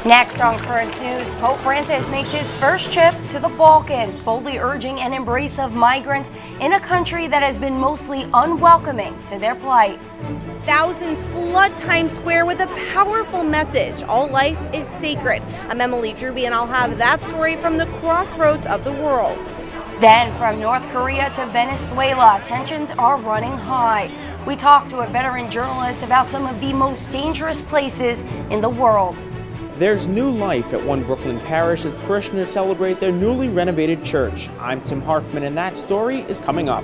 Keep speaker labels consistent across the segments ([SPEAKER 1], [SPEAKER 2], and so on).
[SPEAKER 1] Next on Current News, Pope Francis makes his first trip to the Balkans, boldly urging an embrace of migrants in a country that has been mostly unwelcoming to their plight.
[SPEAKER 2] Thousands flood Times Square with a powerful message. All life is sacred. I'm Emily Druby, and I'll have that story from the crossroads of the world.
[SPEAKER 1] Then from North Korea to Venezuela, tensions are running high. We talked to a veteran journalist about some of the most dangerous places in the world.
[SPEAKER 3] There's new life at one Brooklyn parish as parishioners celebrate their newly renovated church. I'm Tim Harfman, and that story is coming up.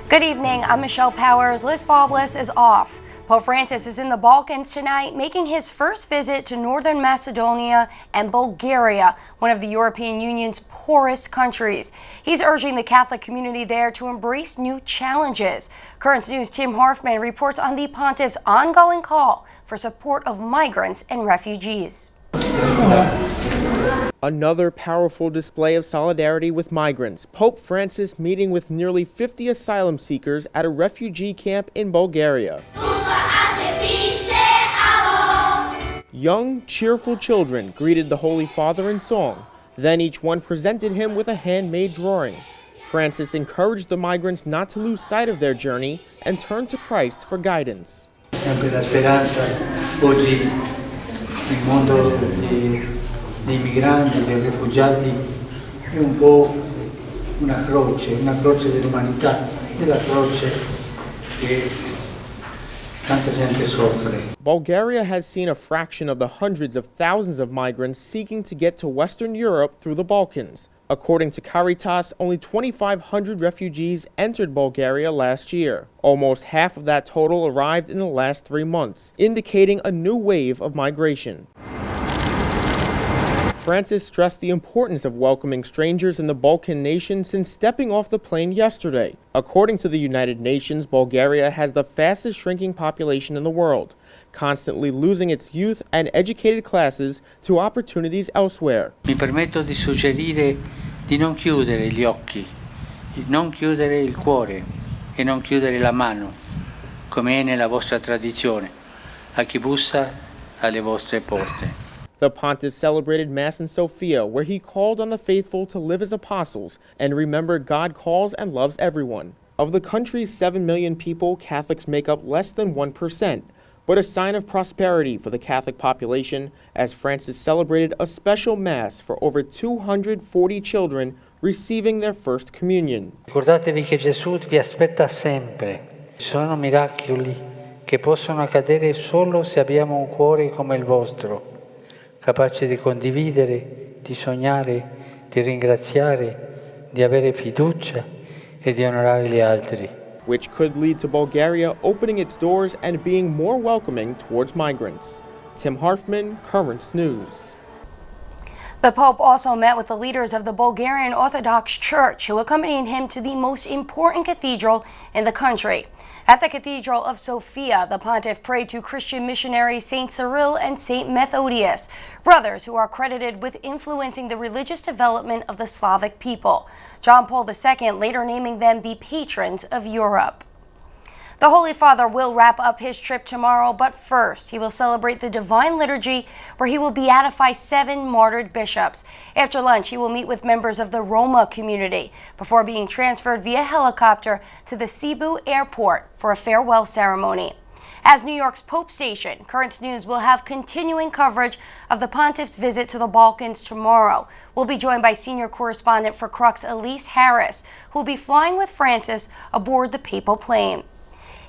[SPEAKER 1] Good evening, I'm Michelle Powers. Liz Faublas is off. Pope Francis is in the Balkans tonight, making his first visit to Northern Macedonia and Bulgaria, one of the European Union's poorest countries. He's urging the Catholic community there to embrace new challenges. Current News' Tim Harfman reports on the Pontiff's ongoing call for support of migrants and refugees.
[SPEAKER 3] Another powerful display of solidarity with migrants. Pope Francis meeting with nearly 50 asylum seekers at a refugee camp in Bulgaria. Young, cheerful children greeted the Holy Father in song. Then each one presented him with a handmade drawing. Francis encouraged the migrants not to lose sight of their journey and turn to Christ for guidance.
[SPEAKER 4] Sempre la speranza oggi nel mondo dei migranti, dei rifugiati è un po' una croce dell'umanità, è la croce che tanta gente soffre.
[SPEAKER 3] Bulgaria has seen a fraction of the hundreds of thousands of migrants seeking to get to Western Europe through the Balkans. According to Caritas, only 2,500 refugees entered Bulgaria last year. Almost half of that total arrived in the last 3 months, indicating a new wave of migration. Francis stressed the importance of welcoming strangers in the Balkan nation since stepping off the plane yesterday. According to the United Nations, Bulgaria has the fastest shrinking population in the world, constantly losing its youth and educated classes to opportunities elsewhere.
[SPEAKER 4] Mi permetto di suggerire di non chiudere gli occhi, non chiudere il cuore e non chiudere la mano, come è nella vostra tradizione, a chi bussa alle vostre porte.
[SPEAKER 3] The pontiff celebrated Mass in Sofia, where he called on the faithful to live as apostles and remember God calls and loves everyone. Of the country's 7 million people, Catholics make up less than 1%, but a sign of prosperity for the Catholic population as Francis celebrated a special Mass for over 240 children receiving their first communion.
[SPEAKER 4] Ricordatevi che Gesù vi aspetta sempre. Sono miracoli che possono accadere solo se abbiamo un cuore come il vostro, capace di condividere, di sognare, di ringraziare, di avere fiducia e di onorare gli altri.
[SPEAKER 3] Which could lead to Bulgaria opening its doors and being more welcoming towards migrants. Tim Harfman, Current News.
[SPEAKER 1] The Pope also met with the leaders of the Bulgarian Orthodox Church, who accompanied him to the most important cathedral in the country. At the Cathedral of Sofia, the pontiff prayed to Christian missionaries St. Cyril and St. Methodius, brothers who are credited with influencing the religious development of the Slavic people. John Paul II later naming them the patrons of Europe. The Holy Father will wrap up his trip tomorrow, but first he will celebrate the Divine Liturgy, where he will beatify 7 martyred bishops. After lunch, he will meet with members of the Roma community before being transferred via helicopter to the Cebu airport for a farewell ceremony. As New York's Pope Station, Current News will have continuing coverage of the Pontiff's visit to the Balkans tomorrow. We'll be joined by senior correspondent for Crux Elise Harris, who will be flying with Francis aboard the papal plane.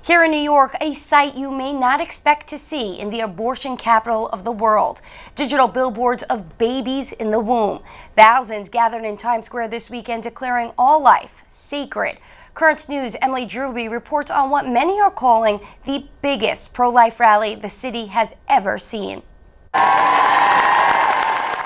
[SPEAKER 1] Here in New York, a sight you may not expect to see in the abortion capital of the world. Digital billboards of babies in the womb. Thousands gathered in Times Square this weekend declaring all life sacred. Current News' Emily Druby reports on what many are calling the biggest pro-life rally the city has ever seen.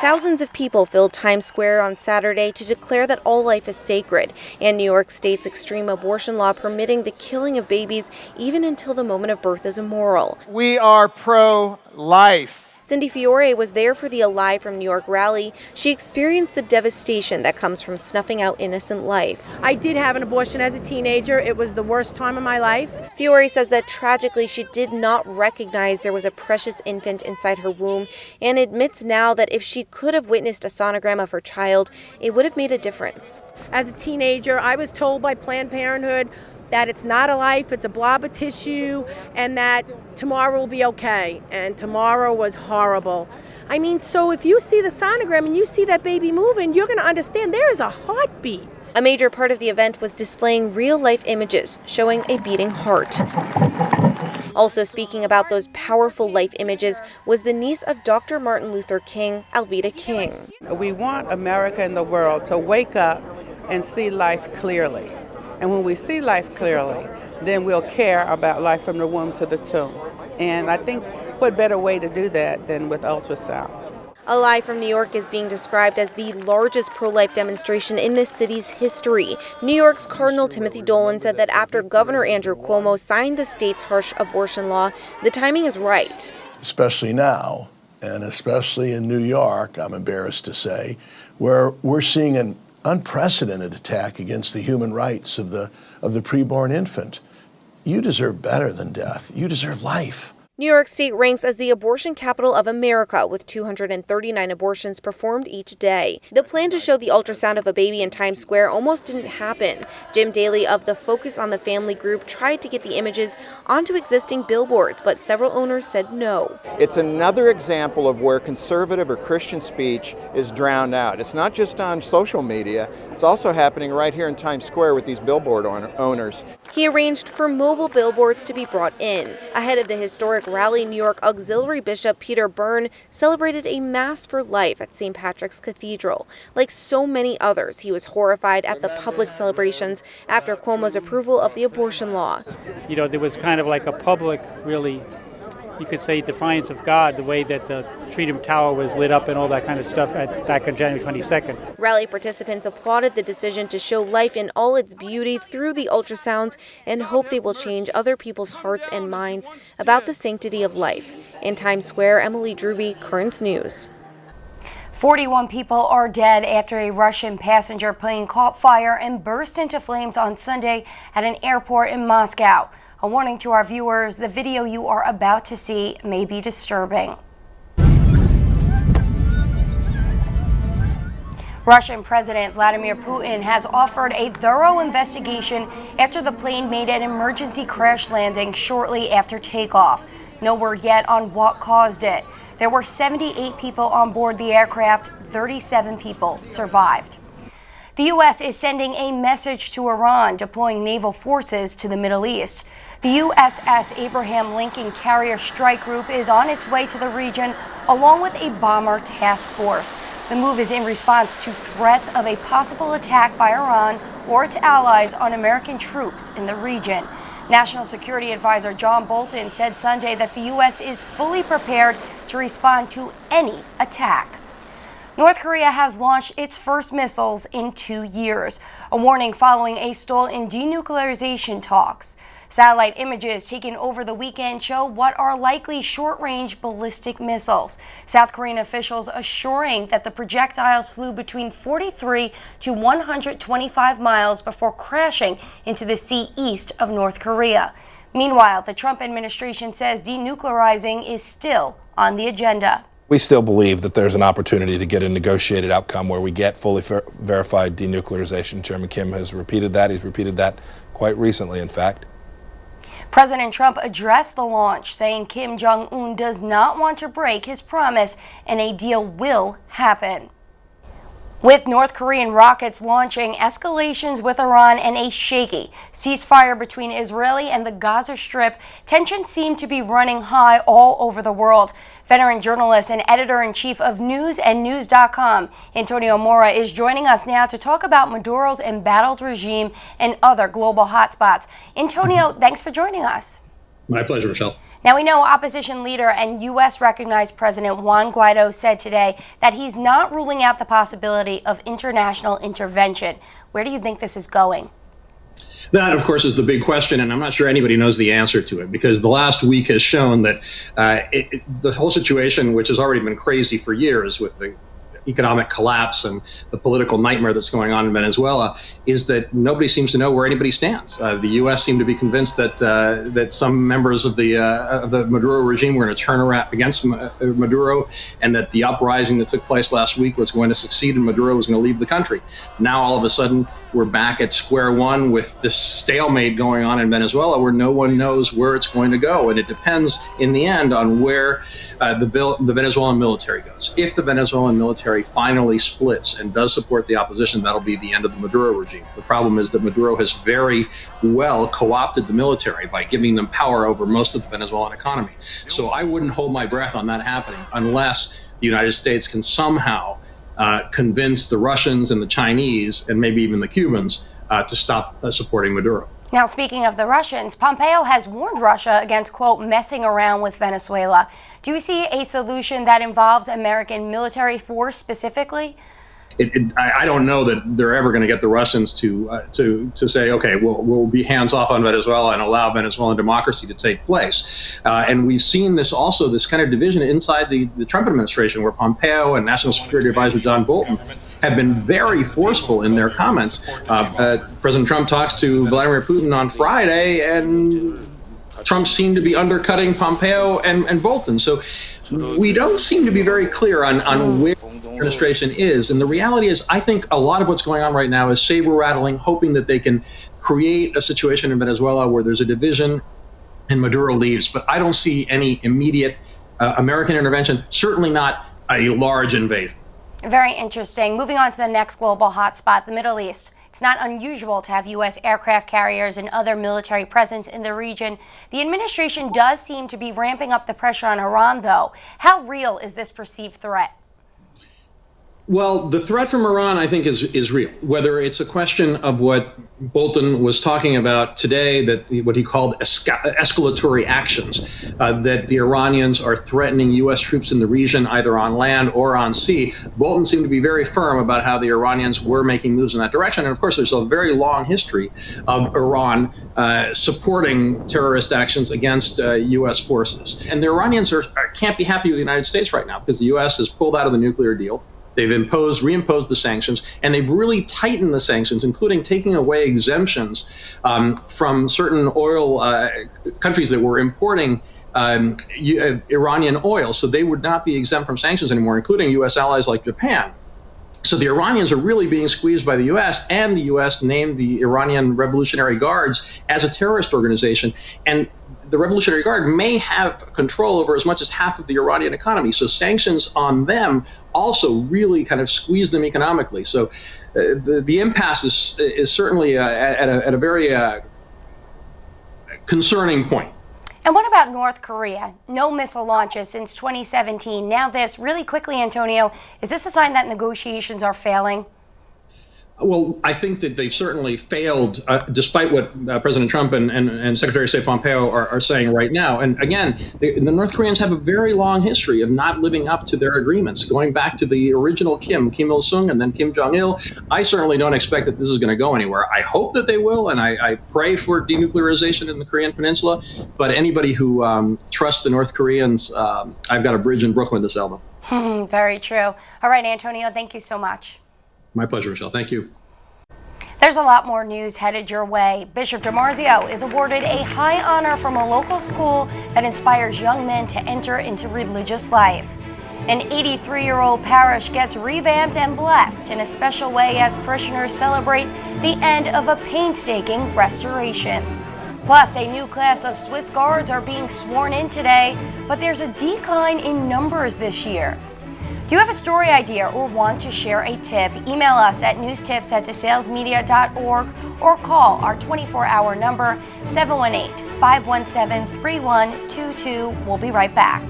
[SPEAKER 2] Thousands of people filled Times Square on Saturday to declare that all life is sacred, and New York State's extreme abortion law permitting the killing of babies even until the moment of birth is immoral.
[SPEAKER 5] We are pro-life.
[SPEAKER 2] Cindy Fiore was there for the Alive from New York rally. She experienced the devastation that comes from snuffing out innocent life.
[SPEAKER 5] I did have an abortion as a teenager. It was the worst time of my life.
[SPEAKER 2] Fiore says that tragically she did not recognize there was a precious infant inside her womb and admits now that if she could have witnessed a sonogram of her child, it would have made a difference.
[SPEAKER 5] As a teenager, I was told by Planned Parenthood that it's not a life, it's a blob of tissue, and that tomorrow will be okay. And tomorrow was horrible. I mean, so if you see the sonogram and you see that baby moving, you're going to understand there is a heartbeat.
[SPEAKER 2] A major part of the event was displaying real-life images showing a beating heart. Also speaking about those powerful life images was the niece of Dr. Martin Luther King, Alveda King.
[SPEAKER 6] We want America and the world to wake up and see life clearly. And when we see life clearly, then we'll care about life from the womb to the tomb. And I think what better way to do that than with ultrasound?
[SPEAKER 2] Alive from New York is being described as the largest pro-life demonstration in the city's history. New York's Cardinal Timothy Dolan said that after Governor Andrew Cuomo signed the state's harsh abortion law, the timing is right.
[SPEAKER 7] Especially now, and especially in New York, I'm embarrassed to say, where we're seeing an unprecedented attack against the human rights of the preborn infant. You deserve better than death. You deserve life.
[SPEAKER 2] New York State ranks as the abortion capital of America, with 239 abortions performed each day. The plan to show the ultrasound of a baby in Times Square almost didn't happen. Jim Daly of the Focus on the Family group tried to get the images onto existing billboards, but several owners said no.
[SPEAKER 8] It's another example of where conservative or Christian speech is drowned out. It's not just on social media, it's also happening right here in Times Square with these billboard owners.
[SPEAKER 2] He arranged for mobile billboards to be brought in. Ahead of the historic rally, New York Auxiliary Bishop Peter Byrne celebrated a Mass for Life at St. Patrick's Cathedral. Like so many others, he was horrified at the public celebrations after Cuomo's approval of the abortion law.
[SPEAKER 9] You know, there was kind of like a public, really, you could say, defiance of God, the way that the Freedom Tower was lit up and all that kind of stuff back on January 22nd.
[SPEAKER 2] Rally participants applauded the decision to show life in all its beauty through the ultrasounds and hope they will change other people's hearts and minds about the sanctity of life. In Times Square, Emily Druby, Currents News.
[SPEAKER 1] 41 people are dead after a Russian passenger plane caught fire and burst into flames on Sunday at an airport in Moscow. A warning to our viewers, the video you are about to see may be disturbing. Russian President Vladimir Putin has offered a thorough investigation after the plane made an emergency crash landing shortly after takeoff. No word yet on what caused it. There were 78 people on board the aircraft, 37 people survived. The U.S. is sending a message to Iran, deploying naval forces to the Middle East. The USS Abraham Lincoln Carrier Strike Group is on its way to the region, along with a bomber task force. The move is in response to threats of a possible attack by Iran or its allies on American troops in the region. National Security Advisor John Bolton said Sunday that the U.S. is fully prepared to respond to any attack. North Korea has launched its first missiles in 2 years, a warning following a stall in denuclearization talks. Satellite images taken over the weekend show what are likely short-range ballistic missiles. South Korean officials assuring that the projectiles flew between 43 to 125 miles before crashing into the sea east of North Korea. Meanwhile, the Trump administration says denuclearizing is still on the agenda.
[SPEAKER 10] We still believe that there's an opportunity to get a negotiated outcome where we get fully verified denuclearization. Chairman Kim has repeated that. He's repeated that quite recently, in fact.
[SPEAKER 1] President Trump addressed the launch, saying Kim Jong-un does not want to break his promise and a deal will happen. With North Korean rockets launching, escalations with Iran, and a shaky ceasefire between Israeli and the Gaza Strip, tensions seem to be running high all over the world. Veteran journalist and editor-in-chief of News and News.com, Antonio Mora, is joining us now to talk about Maduro's embattled regime and other global hotspots. Antonio, thanks for joining us.
[SPEAKER 11] My pleasure, Michelle.
[SPEAKER 1] Now, we know opposition leader and U.S.-recognized President Juan Guaido said today that he's not ruling out the possibility of international intervention. Where do you think this is going?
[SPEAKER 11] That, of course, is the big question, and I'm not sure anybody knows the answer to it, because the last week has shown that the whole situation, which has already been crazy for years with the economic collapse and the political nightmare that's going on in Venezuela, is that nobody seems to know where anybody stands. The U.S. seemed to be convinced that some members of the Maduro regime were going to turn around against Maduro, and that the uprising that took place last week was going to succeed and Maduro was going to leave the country. Now, all of a sudden, we're back at square one with this stalemate going on in Venezuela, where no one knows where it's going to go, and it depends in the end on where the Venezuelan military goes. If the Venezuelan military finally splits and does support the opposition, that'll be the end of the Maduro regime. The problem is that Maduro has very well co-opted the military by giving them power over most of the Venezuelan economy. So I wouldn't hold my breath on that happening unless the United States can somehow convince the Russians and the Chinese and maybe even the Cubans to stop supporting Maduro.
[SPEAKER 1] Now, speaking of the Russians, Pompeo has warned Russia against, quote, messing around with Venezuela. Do you see a solution that involves American military force specifically?
[SPEAKER 11] I don't know that they're ever going to get the Russians to say, okay, we'll be hands off on Venezuela and allow Venezuelan democracy to take place. And we've seen this kind of division inside the Trump administration, where Pompeo and National Security Advisor John Bolton have been very forceful in their comments. President Trump talks to Vladimir Putin on Friday, and Trump seemed to be undercutting Pompeo and Bolton. So we don't seem to be very clear on where the administration is. And the reality is, I think a lot of what's going on right now is saber rattling, hoping that they can create a situation in Venezuela where there's a division and Maduro leaves. But I don't see any immediate American intervention, certainly not a large invasion.
[SPEAKER 1] Very interesting. Moving on to the next global hotspot, the Middle East. It's not unusual to have U.S. aircraft carriers and other military presence in the region. The administration does seem to be ramping up the pressure on Iran, though. How real is this perceived threat?
[SPEAKER 11] Well, the threat from Iran, I think, is real. Whether it's a question of what Bolton was talking about today, that what he called escalatory actions, that the Iranians are threatening U.S. troops in the region, either on land or on sea. Bolton seemed to be very firm about how the Iranians were making moves in that direction. And of course, there's a very long history of Iran supporting terrorist actions against U.S. forces. And the Iranians can't be happy with the United States right now, because the U.S. has pulled out of the nuclear deal. They've reimposed the sanctions, and they've really tightened the sanctions, including taking away exemptions from certain oil countries that were importing Iranian oil. So they would not be exempt from sanctions anymore, including U.S. allies like Japan. So the Iranians are really being squeezed by the U.S., and the U.S. named the Iranian Revolutionary Guards as a terrorist organization. And the Revolutionary Guard may have control over as much as half of the Iranian economy. So sanctions on them also really kind of squeeze them economically. So the impasse is certainly at a very concerning point.
[SPEAKER 1] And what about North Korea? No missile launches since 2017. Now this, really quickly, Antonio, is this a sign that negotiations are failing?
[SPEAKER 11] Well, I think that they've certainly failed, despite what President Trump and Secretary of State Pompeo are saying right now. And again, the North Koreans have a very long history of not living up to their agreements, going back to the original Kim Il-sung, and then Kim Jong-il. I certainly don't expect that this is going to go anywhere. I hope that they will, and I pray for denuclearization in the Korean Peninsula. But anybody who trusts the North Koreans, I've got a bridge in Brooklyn to sell them.
[SPEAKER 1] Very true. All right, Antonio, thank you so much.
[SPEAKER 11] My pleasure, Michelle. Thank you.
[SPEAKER 1] There's a lot more news headed your way. Bishop DiMarzio is awarded a high honor from a local school that inspires young men to enter into religious life. An 83-year-old parish gets revamped and blessed in a special way as parishioners celebrate the end of a painstaking restoration. Plus, a new class of Swiss Guards are being sworn in today, but there's a decline in numbers this year. Do you have a story idea or want to share a tip? Email us at newstips@desalesmedia.org or call our 24-hour number 718-517-3122. We'll be right back.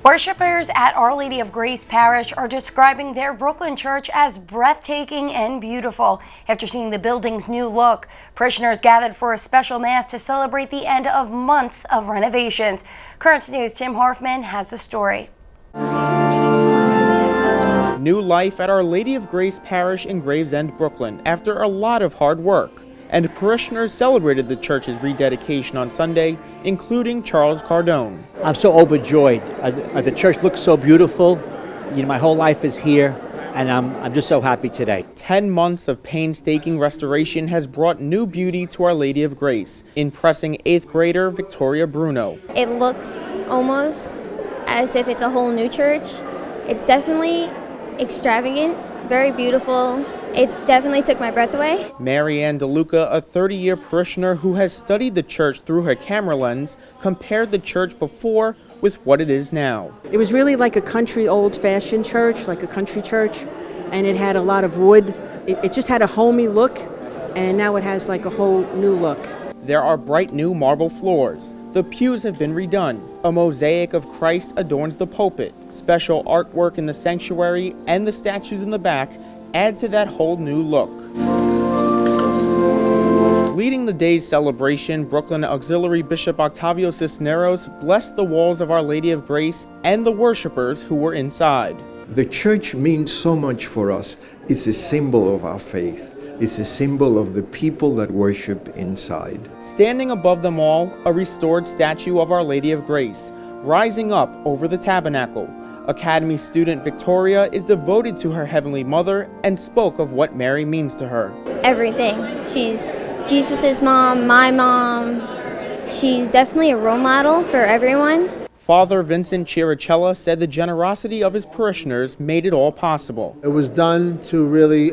[SPEAKER 1] We're Worshippers at Our Lady of Grace Parish are describing their Brooklyn church as breathtaking and beautiful after seeing the building's new look. Parishioners gathered for a special mass to celebrate the end of months of renovations. Current News' Tim Harfman has the story.
[SPEAKER 3] New life at Our Lady of Grace Parish in Gravesend, Brooklyn, after a lot of hard work. And parishioners celebrated the church's rededication on Sunday, including Charles Cardone.
[SPEAKER 12] I'm so overjoyed. The church looks so beautiful. You know, my whole life is here, and I'm just so happy today.
[SPEAKER 3] 10 months of painstaking restoration has brought new beauty to Our Lady of Grace, impressing 8th grader Victoria Bruno.
[SPEAKER 13] It looks almost as if it's a whole new church. It's definitely extravagant, very beautiful. It definitely took my breath away.
[SPEAKER 3] Mary Ann DeLuca, a 30-year parishioner who has studied the church through her camera lens, compared the church before with what it is now.
[SPEAKER 14] It was really like a country old-fashioned church, like a country church, and it had a lot of wood. It just had a homey look, and now it has like a whole new look.
[SPEAKER 3] There are bright new marble floors. The pews have been redone. A mosaic of Christ adorns the pulpit. Special artwork in the sanctuary and the statues in the back add to that whole new look. Leading the day's celebration, Brooklyn Auxiliary Bishop Octavio Cisneros blessed the walls of Our Lady of Grace and the worshipers who were inside.
[SPEAKER 15] The church means so much for us. It's a symbol of our faith. It's a symbol of the people that worship inside.
[SPEAKER 3] Standing above them all, a restored statue of Our Lady of Grace, rising up over the tabernacle. Academy student Victoria is devoted to her Heavenly Mother and spoke of what Mary means to her.
[SPEAKER 13] Everything. She's Jesus' mom, my mom. She's definitely a role model for everyone.
[SPEAKER 3] Father Vincent Chiricella said the generosity of his parishioners made it all possible.
[SPEAKER 16] It was done to really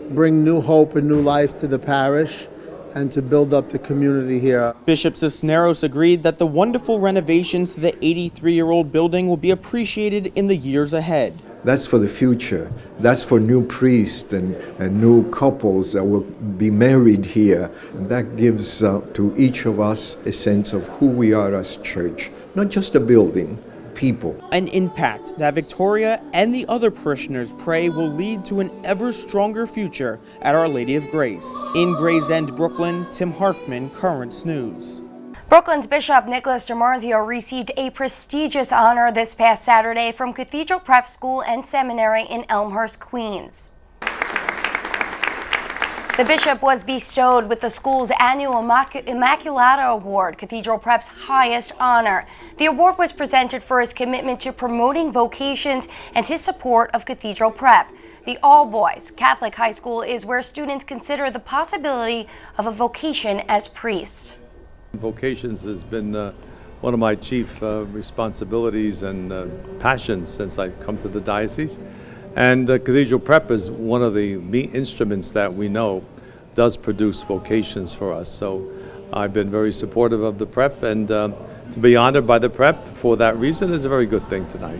[SPEAKER 16] bring new hope and new life to the parish and to build up the community here.
[SPEAKER 3] Bishop Cisneros agreed that the wonderful renovations to the 83-year-old building will be appreciated in the years ahead.
[SPEAKER 15] That's for the future. That's for new priests and new couples that will be married here. And that gives to each of us a sense of who we are as church, not just a building. People.
[SPEAKER 3] An impact that Victoria and the other parishioners pray will lead to an ever stronger future at Our Lady of Grace. In Gravesend, Brooklyn, Tim Harfman, Currents News.
[SPEAKER 1] Brooklyn's Bishop Nicolas DiMarzio received a prestigious honor this past Saturday from Cathedral Prep School and Seminary in Elmhurst, Queens. The bishop was bestowed with the school's annual Immaculata Award, Cathedral Prep's highest honor. The award was presented for his commitment to promoting vocations and his support of Cathedral Prep. The all-boys Catholic high school is where students consider the possibility of a vocation as priests.
[SPEAKER 17] Vocations has been one of my chief responsibilities and passions since I've come to the diocese. And Cathedral Prep is one of the instruments that we know does produce vocations for us. So I've been very supportive of the Prep, and to be honored by the Prep for that reason is a very good thing tonight.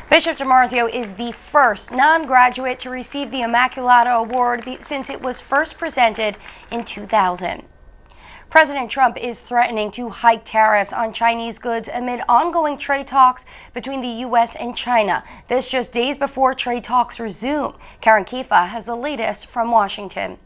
[SPEAKER 1] Bishop DiMarzio is the first non-graduate to receive the Immaculata Award since it was first presented in 2000. President Trump is threatening to hike tariffs on Chinese goods amid ongoing trade talks between the U.S. and China. This just days before trade talks resume. Karen Keefa has the latest from Washington.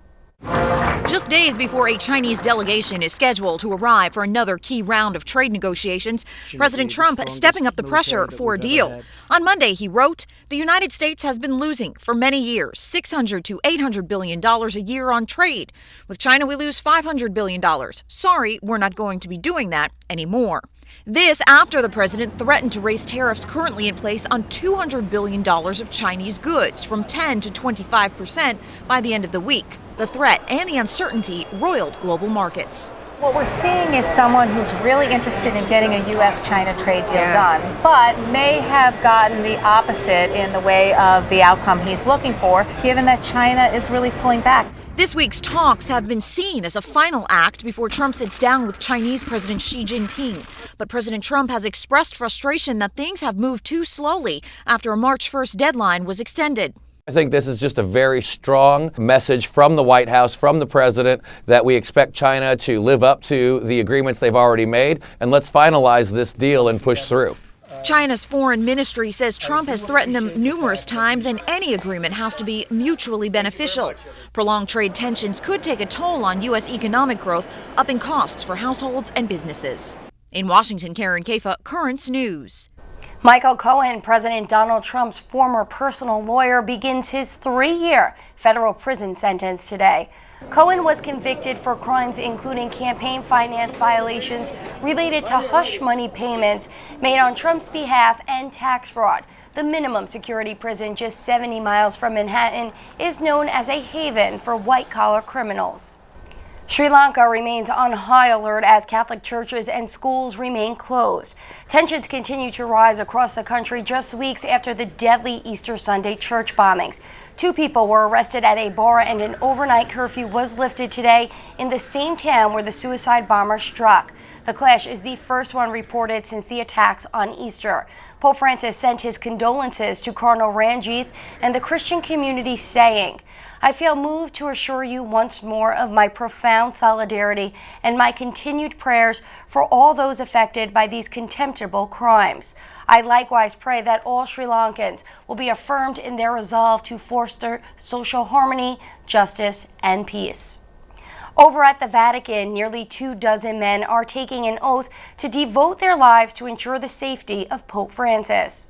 [SPEAKER 18] Just days before a Chinese delegation is scheduled to arrive for another key round of trade negotiations, President Trump stepping up the pressure for a deal. On Monday, he wrote, "The United States has been losing for many years $600 to $800 billion a year on trade. With China, we lose $500 billion. Sorry, we're not going to be doing that anymore." This after the president threatened to raise tariffs currently in place on $200 billion of Chinese goods from 10 to 25% by the end of the week. The threat and the uncertainty roiled global markets.
[SPEAKER 19] What we're seeing is someone who's really interested in getting a U.S.-China trade deal done, but may have gotten the opposite in the way of the outcome he's looking for, given that China is really pulling back.
[SPEAKER 18] This week's talks have been seen as a final act before Trump sits down with Chinese President Xi Jinping. But President Trump has expressed frustration that things have moved too slowly after a March 1st deadline was extended.
[SPEAKER 20] I think this is just a very strong message from the White House, from the president, that we expect China to live up to the agreements they've already made, and let's finalize this deal and push through.
[SPEAKER 18] China's foreign ministry says Trump has threatened them numerous times and any agreement has to be mutually beneficial. Prolonged trade tensions could take a toll on U.S. economic growth, upping costs for households and businesses. In Washington, Karen Kafa, Currents News.
[SPEAKER 1] Michael Cohen, President Donald Trump's former personal lawyer, begins his 3-year federal prison sentence today. Cohen was convicted for crimes including campaign finance violations related to hush money payments made on Trump's behalf and tax fraud. The minimum security prison just 70 miles from Manhattan is known as a haven for white-collar criminals. Sri Lanka remains on high alert as Catholic churches and schools remain closed. Tensions continue to rise across the country just weeks after the deadly Easter Sunday church bombings. 2 people were arrested at a bar and an overnight curfew was lifted today in the same town where the suicide bomber struck. The clash is the first one reported since the attacks on Easter. Pope Francis sent his condolences to Cardinal Ranjith and the Christian community, saying, "I feel moved to assure you once more of my profound solidarity and my continued prayers for all those affected by these contemptible crimes. I likewise pray that all Sri Lankans will be affirmed in their resolve to foster social harmony, justice, and peace." Over at the Vatican, nearly 24 men are taking an oath to devote their lives to ensure the safety of Pope Francis.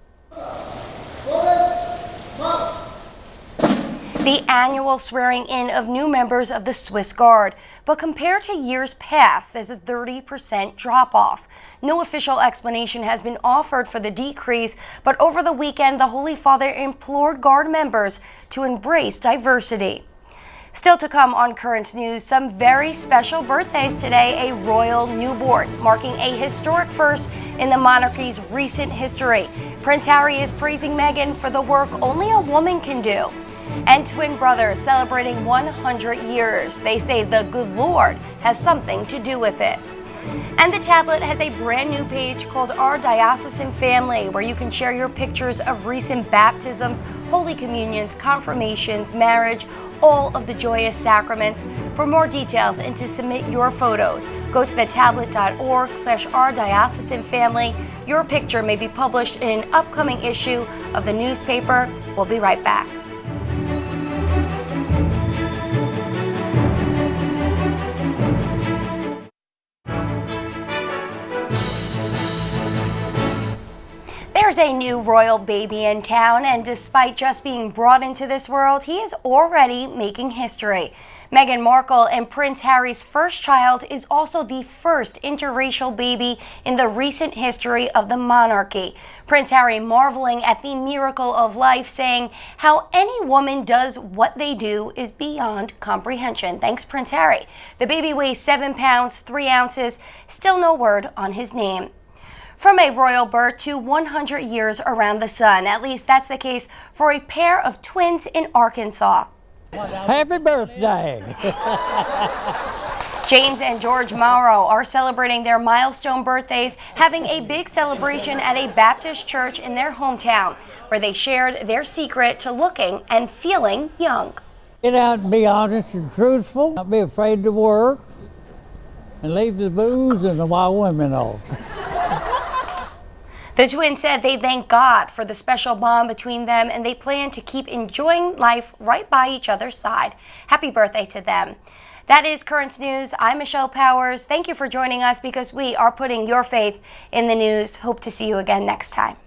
[SPEAKER 1] The annual swearing in of new members of the Swiss Guard, but compared to years past, there's a 30% drop-off. No official explanation has been offered for the decrease, but over the weekend, the Holy Father implored Guard members to embrace diversity. Still to come on Currents News, some very special birthdays today. A royal newborn, marking a historic first in the monarchy's recent history. Prince Harry is praising Meghan for the work only a woman can do. And twin brothers celebrating 100 years. They say the good Lord has something to do with it. And the tablet has a brand new page called Our Diocesan Family, where you can share your pictures of recent baptisms, Holy Communions, confirmations, marriage, all of the joyous sacraments. For more details and to submit your photos, go to thetablet.org/ourdiocesanfamily. Your picture may be published in an upcoming issue of the newspaper. We'll be right back. There's a new royal baby in town, and despite just being brought into this world, he is already making history. Meghan Markle and Prince Harry's first child is also the first interracial baby in the recent history of the monarchy. Prince Harry marveling at the miracle of life, saying how any woman does what they do is beyond comprehension. Thanks, Prince Harry. The baby weighs 7 pounds, 3 ounces. Still no word on his name. From a royal birth to 100 years around the sun, at least that's the case for a pair of twins in Arkansas.
[SPEAKER 21] Happy birthday!
[SPEAKER 1] James and George Mauro are celebrating their milestone birthdays, having a big celebration at a Baptist church in their hometown, where they shared their secret to looking and feeling young.
[SPEAKER 21] Get out and be honest and truthful, not be afraid to work, and leave the booze and the wild women off.
[SPEAKER 1] The twins said they thank God for the special bond between them, and they plan to keep enjoying life right by each other's side. Happy birthday to them. That is Currents News. I'm Michelle Powers. Thank you for joining us, because we are putting your faith in the news. Hope to see you again next time.